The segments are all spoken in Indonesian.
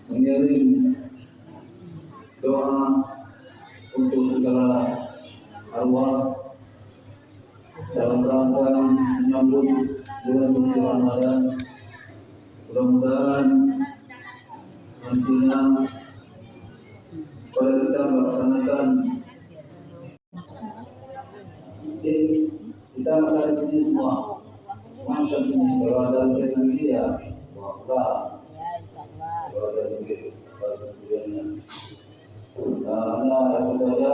mengirim doa untuk segala arwah dalam rangka menyambut bulan suci Ramadan. Mudah-mudahan nantinya pada kita melaksanakan kita akan ini semua macam ini. Kalau ada dengan dia, maka kalau ada mungkin kemudiannya. Nah, itu saja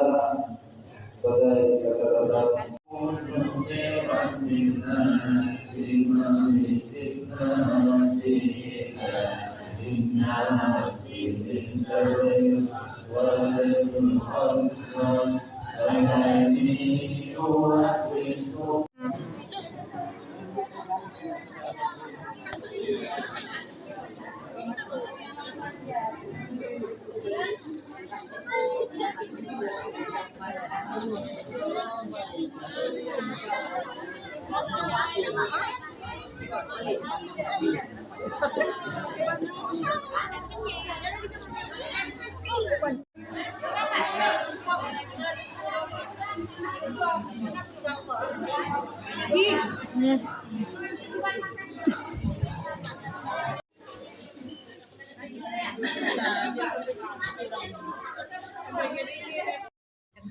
pada kata-kata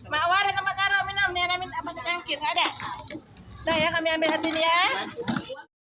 Mak War tempat taruh minum nih, ada apa cangkir ada? Nah ya kami ambil hati ya.